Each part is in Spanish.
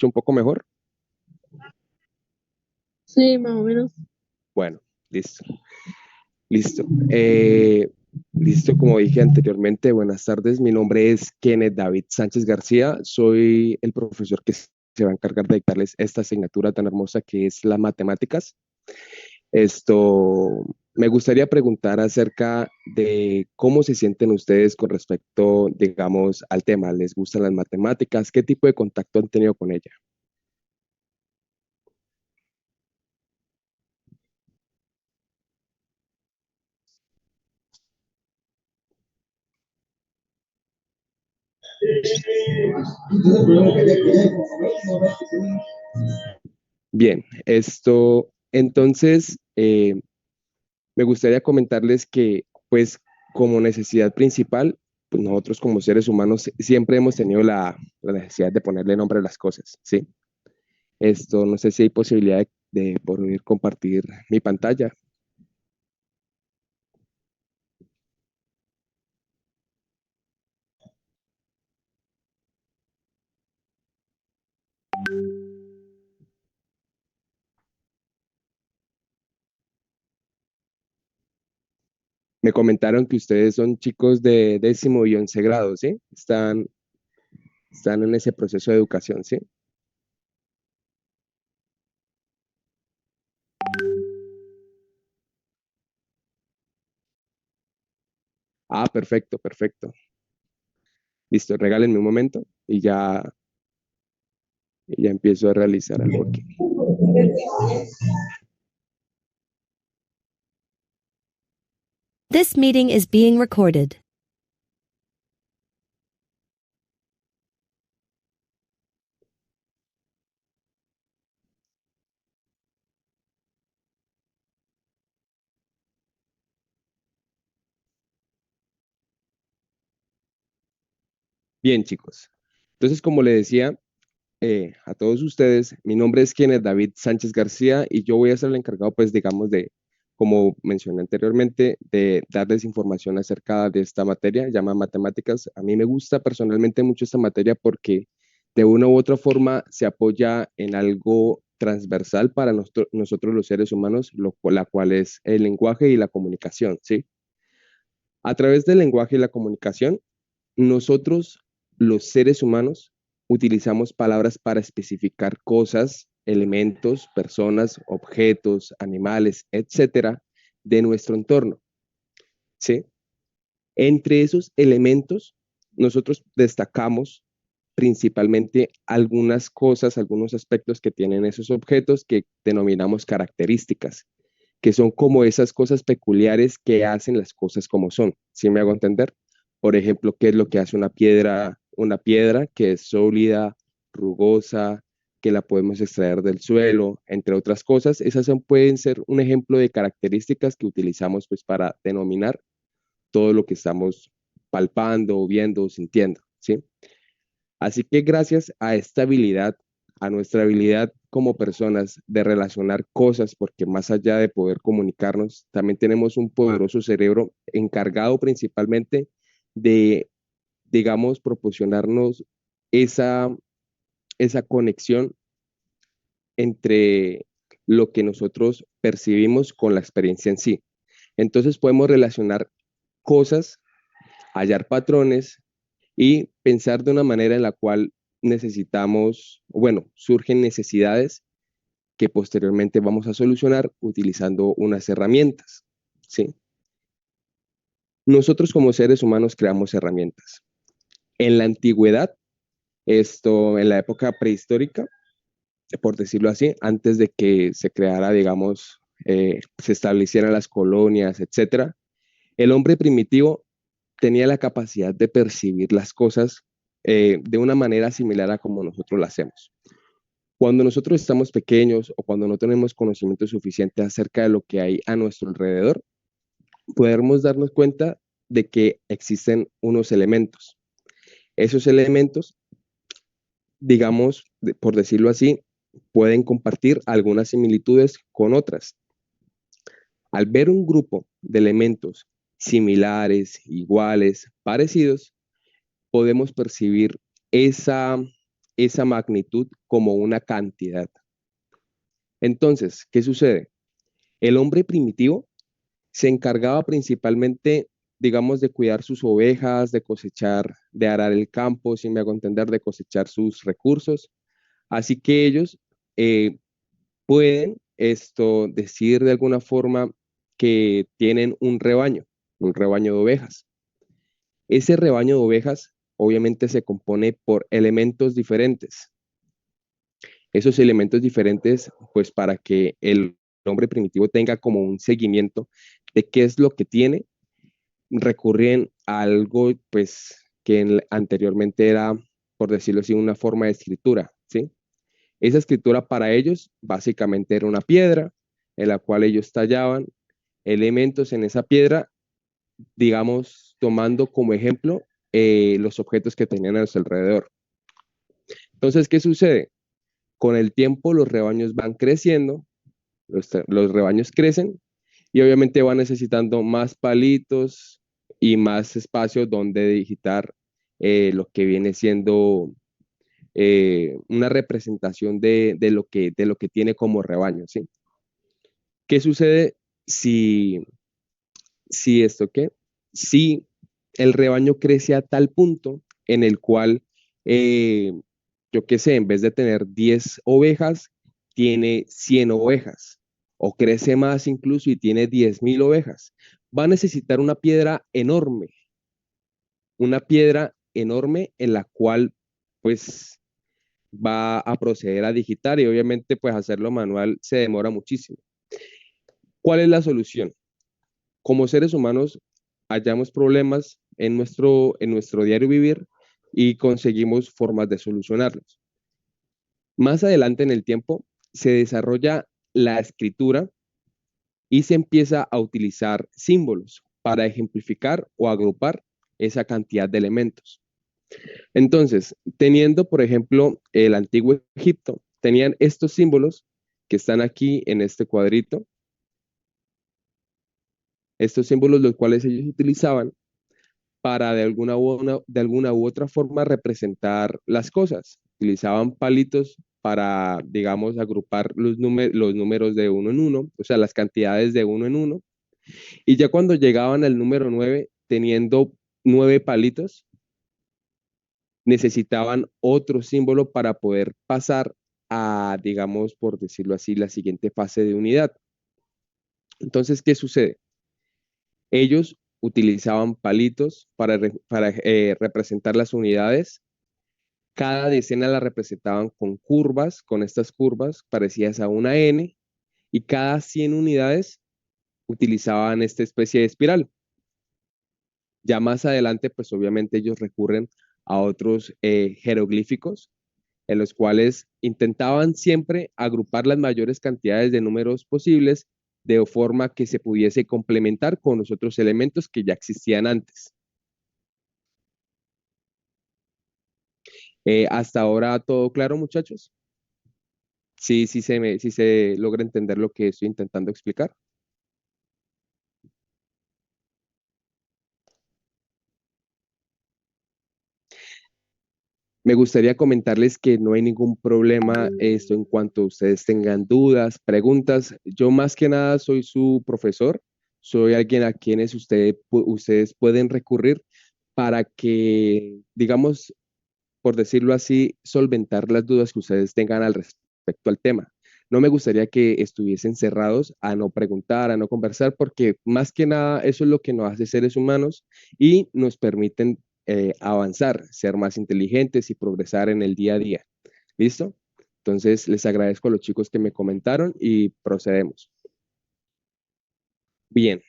escucha un poco mejor? Sí, más o menos. Bueno, listo. Listo. Listo, como dije anteriormente, buenas tardes. Mi nombre es Kenneth David Sánchez García. Soy el profesor que se va a encargar de dictarles esta asignatura tan hermosa que es las matemáticas. Me gustaría preguntar acerca de cómo se sienten ustedes con respecto, digamos, al tema. ¿Les gustan las matemáticas? ¿Qué tipo de contacto han tenido con ella? Bien, entonces, me gustaría comentarles que, pues, como necesidad principal, pues nosotros como seres humanos siempre hemos tenido la necesidad de ponerle nombre a las cosas, ¿sí? No sé si hay posibilidad de poder compartir mi pantalla. Me comentaron que ustedes son chicos de 10º y 11º grado, ¿sí? Están en ese proceso de educación, ¿sí? Ah, perfecto, perfecto. Listo, regálenme un momento y ya empiezo a realizar algo aquí. This meeting is being recorded. Bien, chicos. Entonces, como le decía a todos ustedes, mi nombre es Kenneth David Sánchez García y yo voy a ser el encargado, pues, digamos, como mencioné anteriormente, de darles información acerca de esta materia llamada matemáticas. A mí me gusta personalmente mucho esta materia porque de una u otra forma se apoya en algo transversal para nosotros los seres humanos, la cual es el lenguaje y la comunicación, ¿sí? A través del lenguaje y la comunicación, nosotros, los seres humanos, utilizamos palabras para especificar cosas, elementos, personas, objetos, animales, etcétera, de nuestro entorno, ¿sí? Entre esos elementos, nosotros destacamos principalmente algunas cosas, algunos aspectos que tienen esos objetos que denominamos características, que son como esas cosas peculiares que hacen las cosas como son. ¿Sí me hago entender? Por ejemplo, ¿qué es lo que hace una piedra que es sólida, rugosa, que la podemos extraer del suelo, entre otras cosas? Pueden ser un ejemplo de características que utilizamos pues para denominar todo lo que estamos palpando, viendo, sintiendo, ¿sí? Así que gracias a esta habilidad, a nuestra habilidad como personas de relacionar cosas, porque más allá de poder comunicarnos, también tenemos un poderoso cerebro encargado principalmente de, digamos, proporcionarnos esa, esa conexión entre lo que nosotros percibimos con la experiencia en sí. Entonces podemos relacionar cosas, hallar patrones y pensar de una manera en la cual surgen necesidades que posteriormente vamos a solucionar utilizando unas herramientas, ¿sí? Nosotros como seres humanos creamos herramientas. En la antigüedad, en la época prehistórica, por decirlo así, antes de que se creara, digamos, se establecieran las colonias, etcétera, el hombre primitivo tenía la capacidad de percibir las cosas de una manera similar a como nosotros lo hacemos. Cuando nosotros estamos pequeños o cuando no tenemos conocimiento suficiente acerca de lo que hay a nuestro alrededor, podemos darnos cuenta de que existen unos elementos. Esos elementos, digamos, por decirlo así, pueden compartir algunas similitudes con otras. Al ver un grupo de elementos similares, iguales, parecidos, podemos percibir esa, esa magnitud como una cantidad. Entonces, ¿qué sucede? El hombre primitivo se encargaba principalmente, digamos, de cuidar sus ovejas, de cosechar, de arar el campo, si me hago entender, de cosechar sus recursos. Así que ellos pueden decir de alguna forma que tienen un rebaño de ovejas. Ese rebaño de ovejas obviamente se compone por elementos diferentes. Esos elementos diferentes, pues para que el hombre primitivo tenga como un seguimiento de qué es lo que tiene, recurren a algo pues que anteriormente era, por decirlo así, una forma de escritura, ¿sí? Esa escritura para ellos básicamente era una piedra en la cual ellos tallaban elementos en esa piedra, digamos, tomando como ejemplo los objetos que tenían a su alrededor. Entonces, ¿qué sucede? Con el tiempo los rebaños van creciendo, los rebaños crecen y obviamente van necesitando más palitos y más espacio donde digitar lo que viene siendo una representación de lo que tiene como rebaño, ¿sí? ¿Qué sucede si, si esto qué? Si el rebaño crece a tal punto en el cual, eh, yo qué sé, en vez de tener 10 ovejas, tiene 100 ovejas, o crece más incluso y tiene 10.000 ovejas, va a necesitar una piedra enorme en la cual, pues, va a proceder a digitar y obviamente, pues, hacerlo manual se demora muchísimo. ¿Cuál es la solución? Como seres humanos hallamos problemas en nuestro diario vivir y conseguimos formas de solucionarlos. Más adelante en el tiempo se desarrolla la escritura y se empieza a utilizar símbolos para ejemplificar o agrupar esa cantidad de elementos. Entonces, teniendo, por ejemplo, el antiguo Egipto, tenían estos símbolos que están aquí en este cuadrito, estos símbolos los cuales ellos utilizaban para de alguna u otra forma representar las cosas. Utilizaban palitos para, digamos, agrupar los números de uno en uno, o sea, las cantidades de uno en uno. Y ya cuando llegaban al número 9, teniendo 9 palitos, necesitaban otro símbolo para poder pasar a, digamos, por decirlo así, la siguiente fase de unidad. Entonces, ¿qué sucede? Ellos utilizaban palitos para representar las unidades. Cada decena la representaban con curvas, con estas curvas parecidas a una N, y cada 100 unidades utilizaban esta especie de espiral. Ya más adelante, pues obviamente ellos recurren a otros jeroglíficos en los cuales intentaban siempre agrupar las mayores cantidades de números posibles de forma que se pudiese complementar con los otros elementos que ya existían antes. Hasta ahora todo claro, muchachos. Sí, sí se logra entender lo que estoy intentando explicar. Me gustaría comentarles que no hay ningún problema esto en cuanto ustedes tengan dudas, preguntas. Yo más que nada soy su profesor, soy alguien a quienes ustedes pueden recurrir para que, digamos, por decirlo así, solventar las dudas que ustedes tengan al respecto al tema. No me gustaría que estuviesen cerrados a no preguntar, a no conversar, porque más que nada eso es lo que nos hace seres humanos y nos permiten avanzar, ser más inteligentes y progresar en el día a día. ¿Listo? Entonces, les agradezco a los chicos que me comentaron y procedemos. Bien,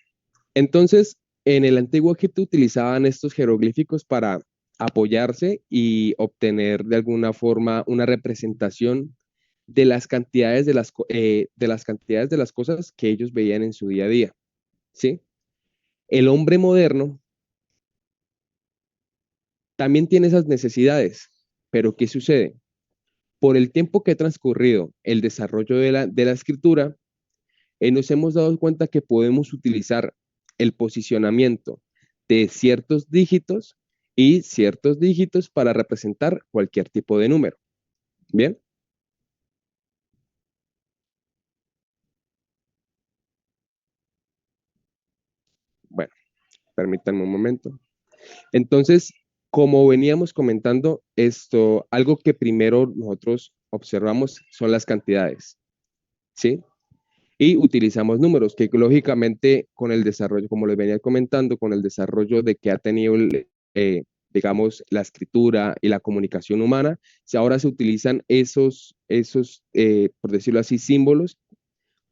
entonces, en el antiguo Egipto utilizaban estos jeroglíficos para apoyarse y obtener de alguna forma una representación de las cantidades de las cantidades de las cosas que ellos veían en su día a día, ¿sí? El hombre moderno también tiene esas necesidades, pero ¿qué sucede? Por el tiempo que ha transcurrido el desarrollo de la escritura, nos hemos dado cuenta que podemos utilizar el posicionamiento de ciertos dígitos y ciertos dígitos para representar cualquier tipo de número. Bien, bueno, permítanme un momento. Entonces, como veníamos comentando, algo que primero nosotros observamos son las cantidades, ¿sí? Y utilizamos números que lógicamente con el desarrollo, como les venía comentando, con el desarrollo de que ha tenido, digamos, la escritura y la comunicación humana, ahora se utilizan por decirlo así, símbolos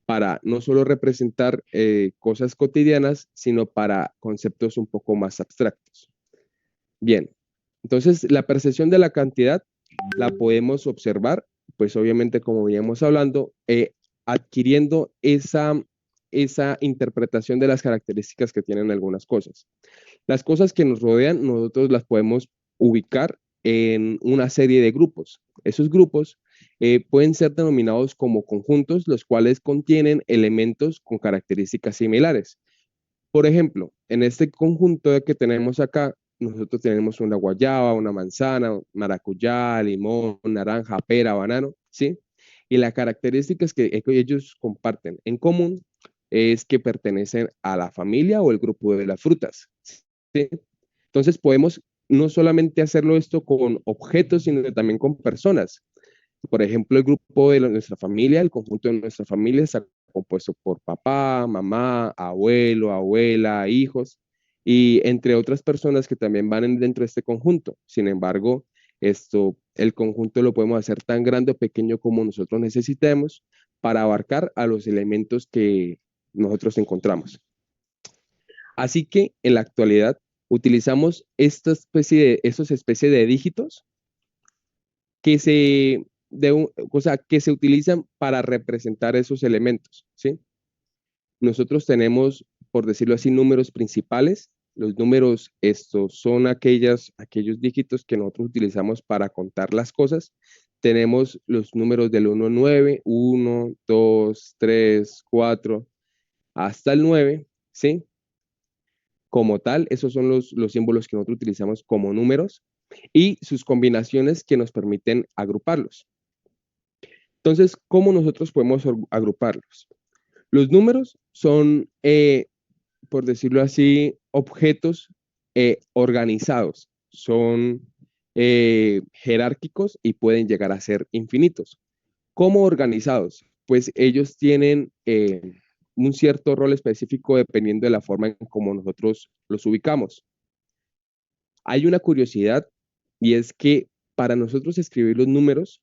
para no solo representar cosas cotidianas, sino para conceptos un poco más abstractos. Bien, entonces la percepción de la cantidad la podemos observar, pues obviamente como veníamos hablando, adquiriendo esa interpretación de las características que tienen algunas cosas. Las cosas que nos rodean, nosotros las podemos ubicar en una serie de grupos. Esos grupos pueden ser denominados como conjuntos, los cuales contienen elementos con características similares. Por ejemplo, en este conjunto que tenemos acá, nosotros tenemos una guayaba, una manzana, maracuyá, limón, naranja, pera, banano, ¿sí? Y las características que ellos comparten en común es que pertenecen a la familia o el grupo de las frutas, ¿sí? Entonces podemos no solamente hacerlo esto con objetos, sino también con personas. Por ejemplo, el grupo de nuestra familia, el conjunto de nuestra familia está compuesto por papá, mamá, abuelo, abuela, hijos y entre otras personas que también dentro de este conjunto. Sin embargo, el conjunto lo podemos hacer tan grande o pequeño como nosotros necesitemos para abarcar a los elementos que nosotros encontramos. Así que en la actualidad utilizamos esas especies de dígitos que que se utilizan para representar esos elementos, ¿sí? Nosotros tenemos, por decirlo así, números principales. Los números, estos son aquellos dígitos que nosotros utilizamos para contar las cosas. Tenemos los números del 1 al 9, 1, 2, 3, 4, hasta el 9, ¿sí? Como tal, esos son los símbolos que nosotros utilizamos como números y sus combinaciones que nos permiten agruparlos. Entonces, ¿cómo nosotros podemos agruparlos? Los números son, por decirlo así, objetos organizados. Son jerárquicos y pueden llegar a ser infinitos. ¿Cómo organizados? Pues ellos tienen un cierto rol específico dependiendo de la forma en cómo nosotros los ubicamos. Hay una curiosidad y es que para nosotros escribir los números,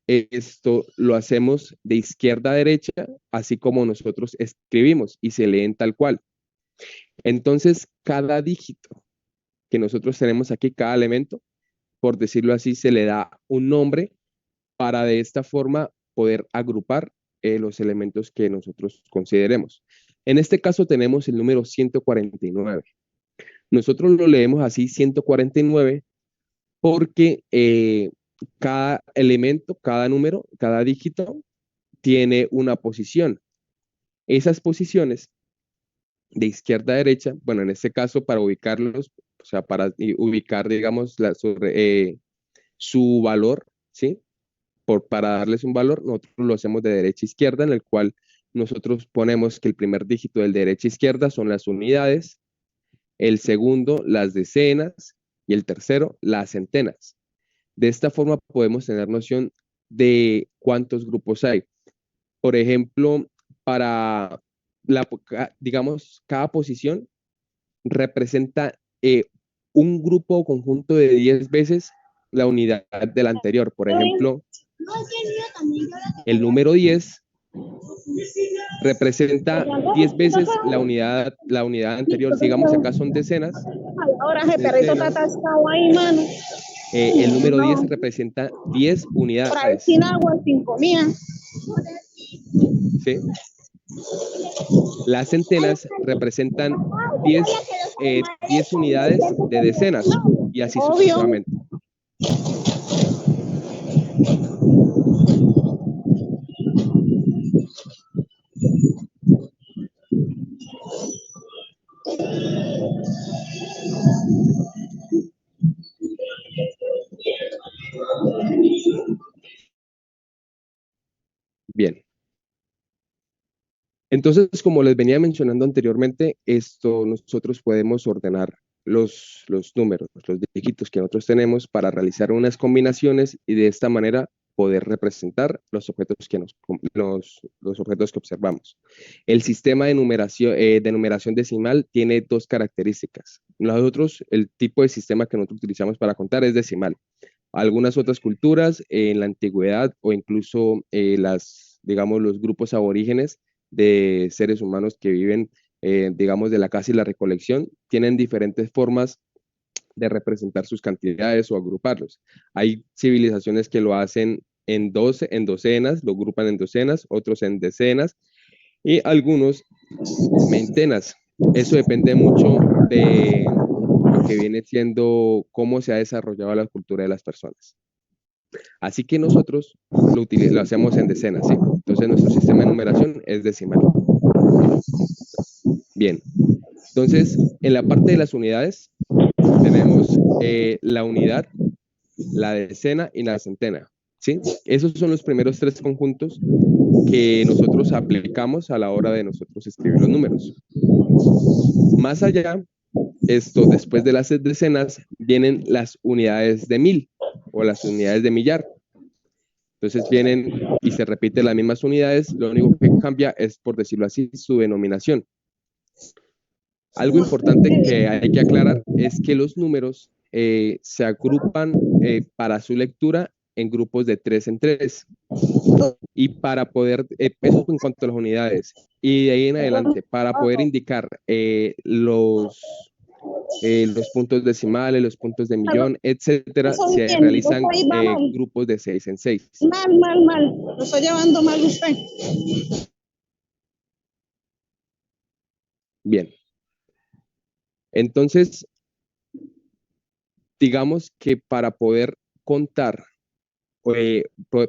esto lo hacemos de izquierda a derecha, así como nosotros escribimos y se leen tal cual. Entonces, cada dígito que nosotros tenemos aquí, cada elemento, por decirlo así, se le da un nombre para de esta forma poder agrupar los elementos que nosotros consideremos. En este caso tenemos el número 149. Nosotros lo leemos así 149 porque cada elemento, cada número, cada dígito tiene una posición. Esas posiciones de izquierda a derecha, bueno, en este caso para ubicarlos, o sea, para ubicar, digamos, su valor, ¿sí? Para darles un valor, nosotros lo hacemos de derecha a izquierda, en el cual nosotros ponemos que el primer dígito del derecha a izquierda son las unidades, el segundo las decenas y el tercero las centenas. De esta forma podemos tener noción de cuántos grupos hay. Por ejemplo, para digamos, cada posición representa un grupo o conjunto de 10 veces la unidad del anterior. Por ejemplo, el número 10 representa 10 veces la unidad anterior. Si digamos acá son decenas, Ahora ese perrito está atascado ahí, mano. El número 10 No, representa 10 por ahí unidades, sin agua, sin comida. ¿sí? Las centenas representan 10 unidades de decenas y así Obvio. sucesivamente. Bien. Entonces, como les venía mencionando anteriormente, nosotros podemos ordenar los números, los dígitos que nosotros tenemos para realizar unas combinaciones y de esta manera poder representar los objetos los objetos que observamos. El sistema de numeración decimal tiene dos características. Nosotros, el tipo de sistema que nosotros utilizamos para contar es decimal. Algunas otras culturas en la antigüedad o incluso digamos, los grupos aborígenes de seres humanos que viven, digamos, de la caza y la recolección, tienen diferentes formas de representar sus cantidades o agruparlos. Hay civilizaciones que lo hacen en docenas, lo agrupan en docenas, otros en decenas y algunos centenas. Eso depende mucho de lo que viene siendo cómo se ha desarrollado la cultura de las personas. Así que nosotros lo hacemos en decenas, ¿sí? Entonces nuestro sistema de numeración es decimal. Bien, entonces en la parte de las unidades tenemos la unidad, la decena y la centena, ¿sí? Esos son los primeros tres conjuntos que nosotros aplicamos a la hora de nosotros escribir los números. Más allá, después de las decenas, vienen las unidades de mil o las unidades de millar. Entonces vienen y se repiten las mismas unidades, lo único que cambia es, por decirlo así, su denominación. Algo importante que hay que aclarar es que los números se agrupan para su lectura en grupos de 3 en 3. Y para poder, eso en cuanto a las unidades, y de ahí en adelante, para poder indicar los puntos decimales, los puntos de millón, etcétera, Eso se bien, realizan eso ahí va mal. grupos de 6 en 6. Mal. Lo está llevando mal usted. Bien, entonces, digamos que para poder contar,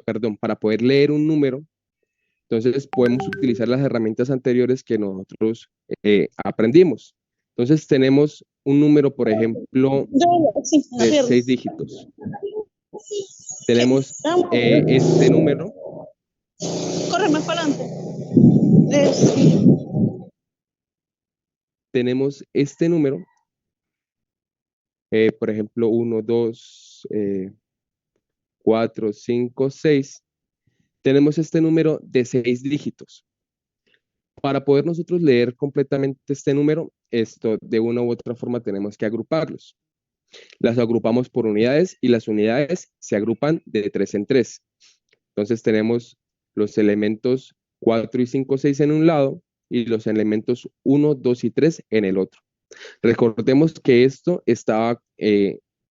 perdón, para poder leer un número, entonces podemos utilizar las herramientas anteriores que nosotros aprendimos. Entonces tenemos un número, por ejemplo, Sí, en la de pierna. 6 dígitos. Tenemos este número. Corre más para adelante. Tenemos este número, por ejemplo, 1, 2, 4, 5, 6. Tenemos este número de 6 dígitos. Para poder nosotros leer completamente este número, de una u otra forma tenemos que agruparlos. Las agrupamos por unidades y las unidades se agrupan de 3 en 3. Entonces tenemos los elementos 4 y 5, 6 en un lado y los elementos 1, 2 y 3 en el otro. Recordemos que esto estaba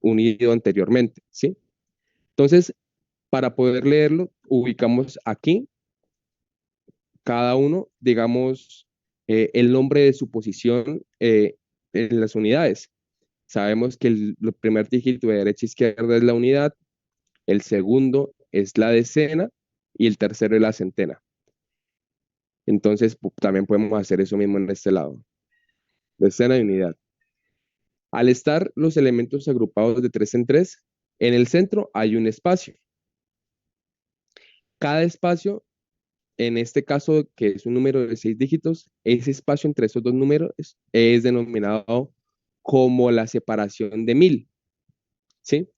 unido anteriormente, ¿sí? Entonces, para poder leerlo, ubicamos aquí cada uno, digamos, el nombre de su posición en las unidades. Sabemos que el primer dígito de derecha a izquierda es la unidad, el segundo es la decena y el tercero es la centena. Entonces, también podemos hacer eso mismo en este lado, decena y unidad. Al estar los elementos agrupados de 3 en 3, en el centro hay un espacio. Cada espacio, en este caso, que es un número de 6 dígitos, ese espacio entre esos dos números es denominado como la separación de 1000, ¿sí?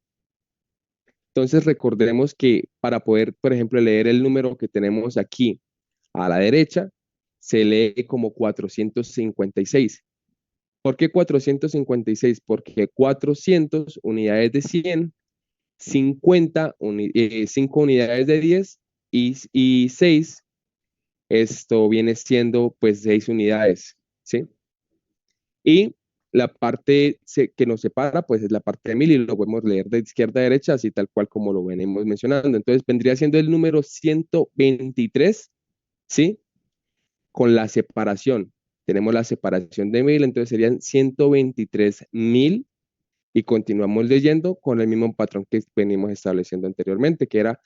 Entonces recordemos que para poder, por ejemplo, leer el número que tenemos aquí a la derecha, se lee como 456. ¿Por qué 456? Porque 400 unidades de 100, 5 unidades de 10 y 6, esto viene siendo pues 6 unidades, ¿sí? Y la parte que nos separa, pues es la parte de 1000 y lo podemos leer de izquierda a derecha, así tal cual como lo venimos mencionando. Entonces vendría siendo el número 123, ¿sí? Con la separación. Tenemos la separación de 1000, entonces serían 123.000 y continuamos leyendo con el mismo patrón que venimos estableciendo anteriormente, que era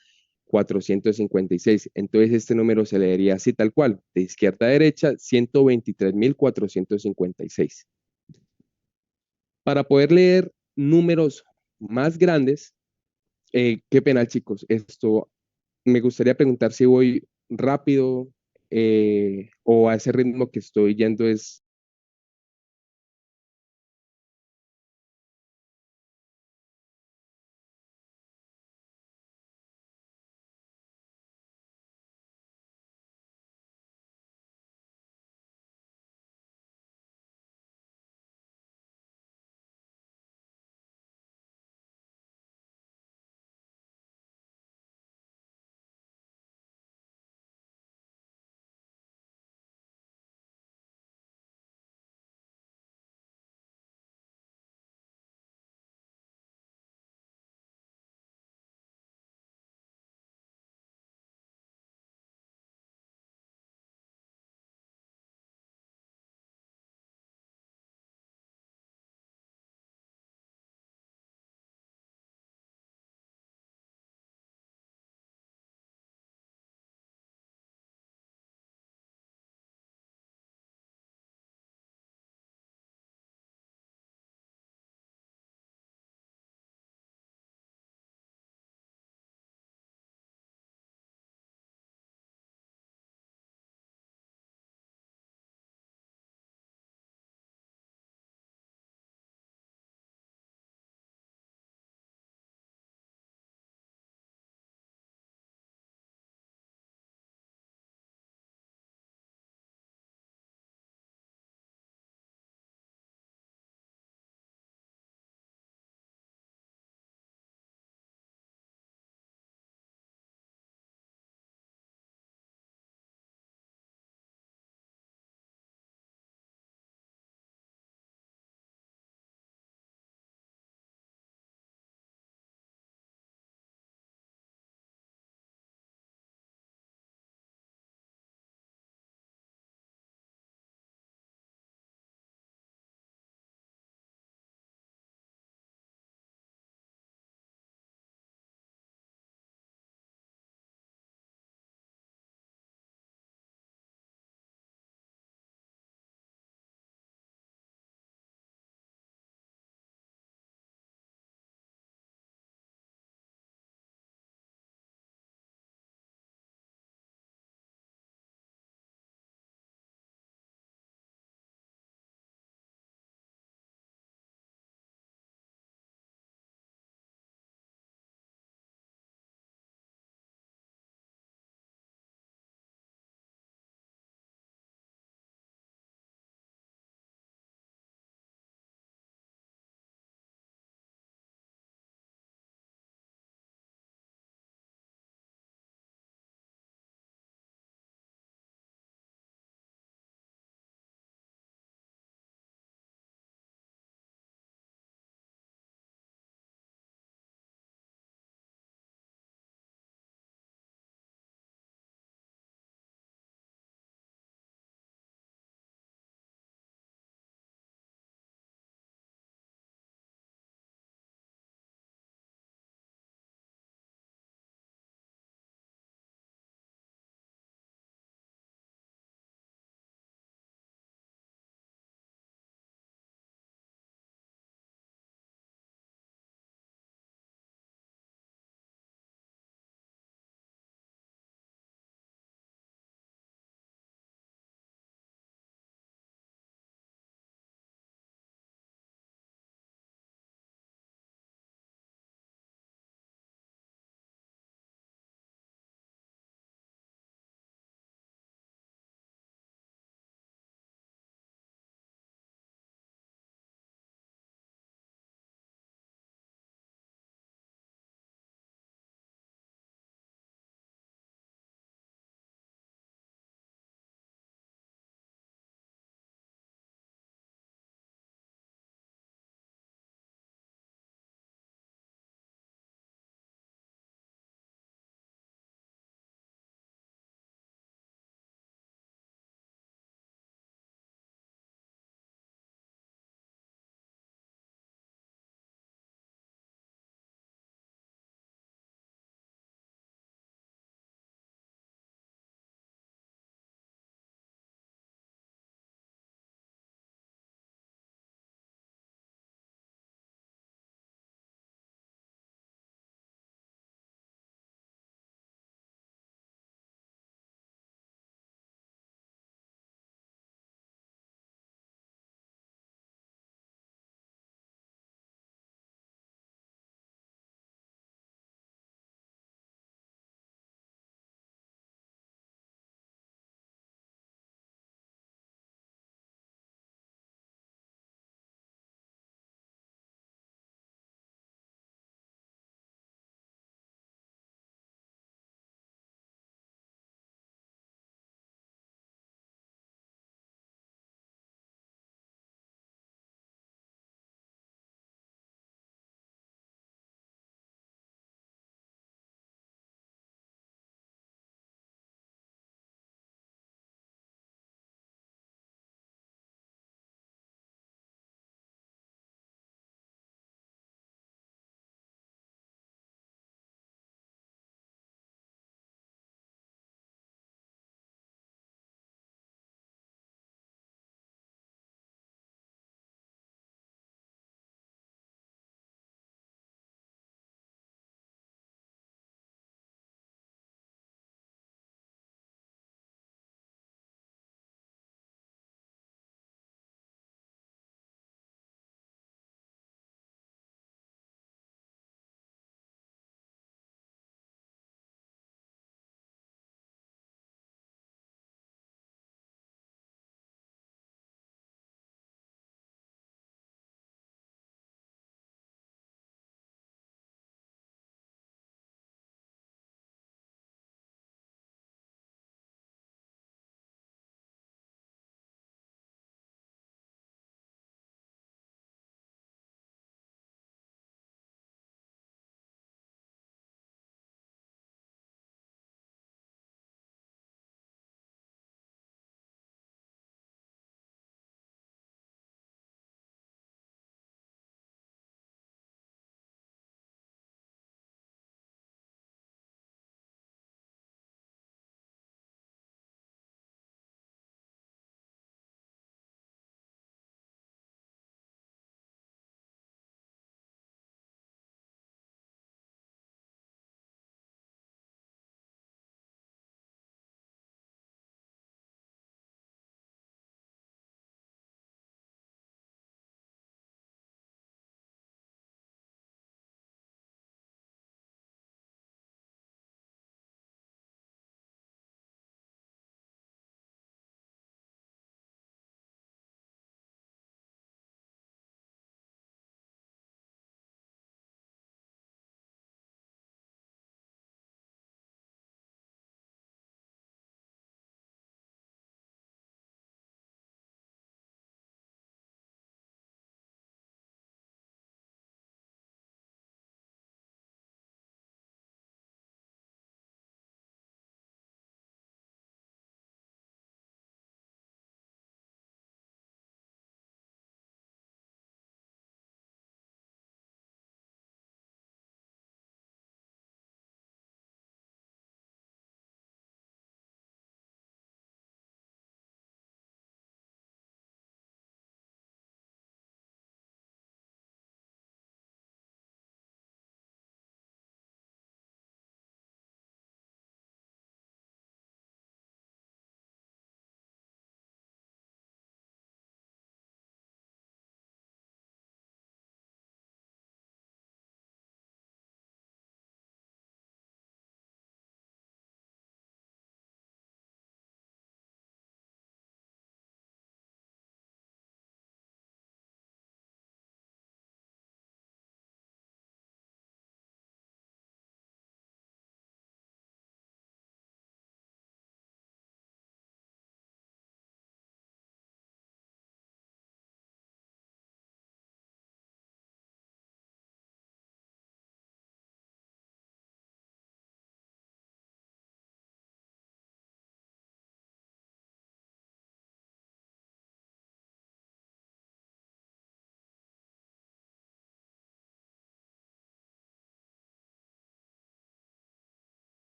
456. Entonces este número se leería así tal cual, de izquierda a derecha, 123.456. Para poder leer números más grandes, qué pena chicos, me gustaría preguntar si voy rápido o a ese ritmo que estoy yendo es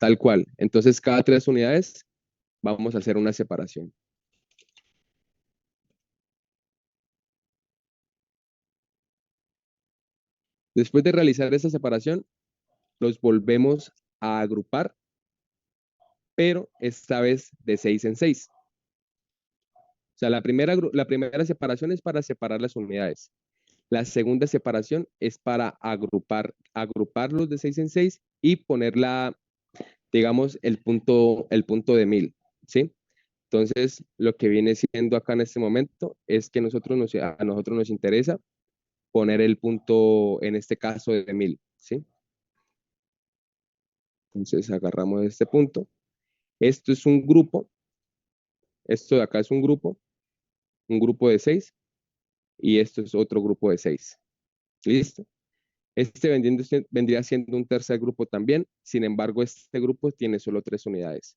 tal cual. Entonces, cada 3 unidades vamos a hacer una separación. Después de realizar esa separación, los volvemos a agrupar, pero esta vez de 6 en 6. O sea, la primera separación es para separar las unidades. La segunda separación es para agruparlos de 6 en 6 y poner digamos, el punto de 1000, ¿sí? Entonces, lo que viene siendo acá en este momento es que a nosotros nos interesa poner el punto, en este caso, de 1000, ¿sí? Entonces, agarramos este punto. Esto es un grupo. Esto de acá es un grupo de 6, y esto es otro grupo de 6. ¿Listo? Este vendría siendo un tercer grupo también, sin embargo, este grupo tiene solo 3 unidades.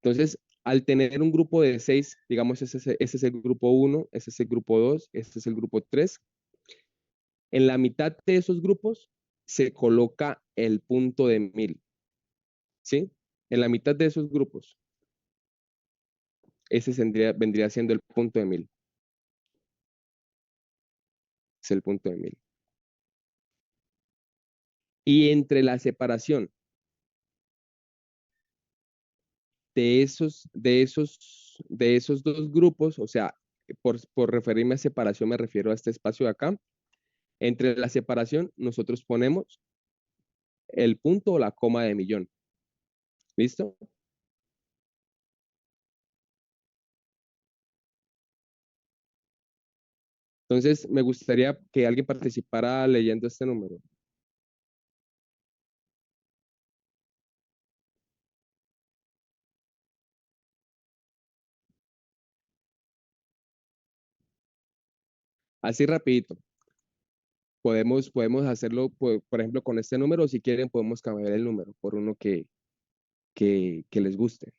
Entonces, al tener un grupo de 6, digamos, ese es el grupo 1, ese es el grupo 2, este es el grupo 3. En la mitad de esos grupos se coloca el punto de 1000, ¿sí? En la mitad de esos grupos, ese vendría siendo el punto de 1000. Es el punto de 1000. Y entre la separación de esos dos grupos, o sea, por referirme a separación me refiero a este espacio de acá. Entre la separación nosotros ponemos el punto o la coma de millón. ¿Listo? Entonces, me gustaría que alguien participara leyendo este número. Así rapidito. Podemos hacerlo, por ejemplo, con este número. Si quieren, podemos cambiar el número por uno que les guste.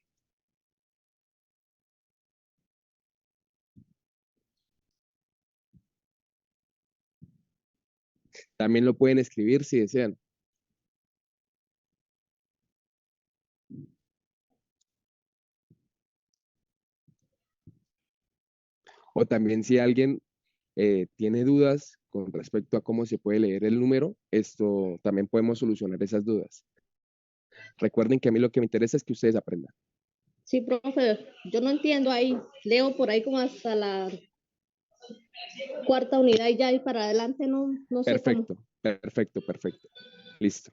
También lo pueden escribir si desean. O también si alguien tiene dudas con respecto a cómo se puede leer el número, esto también podemos solucionar esas dudas. Recuerden que a mí lo que me interesa es que ustedes aprendan. Sí, profe, yo no entiendo ahí. Leo por ahí como hasta la cuarta unidad y ya ahí para adelante no sé cómo. Perfecto. Listo.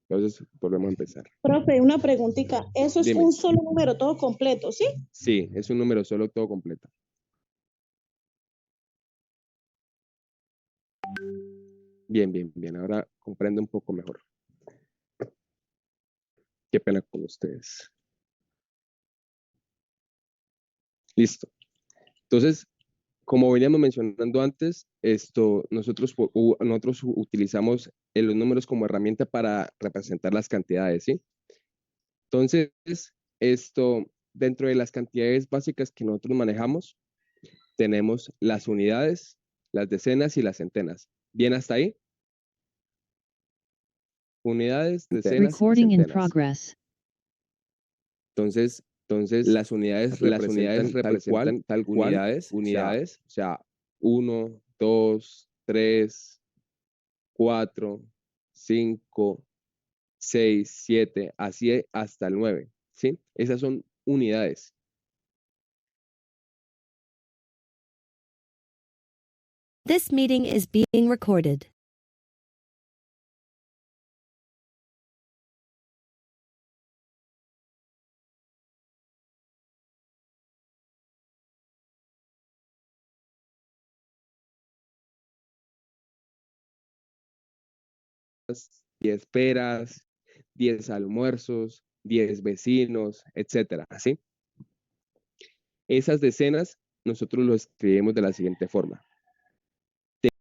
Entonces, volvemos a empezar. Profe, una preguntita. Eso es Dime. un solo número todo completo, ¿sí? Sí, es un número solo, todo completo. Bien. Ahora comprendo un poco mejor. Qué pena con ustedes. Listo. Entonces, como veníamos mencionando antes, nosotros utilizamos los números como herramienta para representar las cantidades, ¿sí? Entonces, dentro de las cantidades básicas que nosotros manejamos, tenemos las unidades, las decenas y las centenas. ¿Bien hasta ahí? Unidades, decenas y Recording in centenas. progress. Entonces, las unidades representan tal cual unidades, o sea, 1, 2, 3, 4, 5, 6, 7, así hasta el 9, ¿sí? Esas son unidades. This meeting is being recorded. Y esperas, 10 almuerzos, 10 vecinos, etcétera, ¿sí? Esas decenas nosotros lo escribimos de la siguiente forma.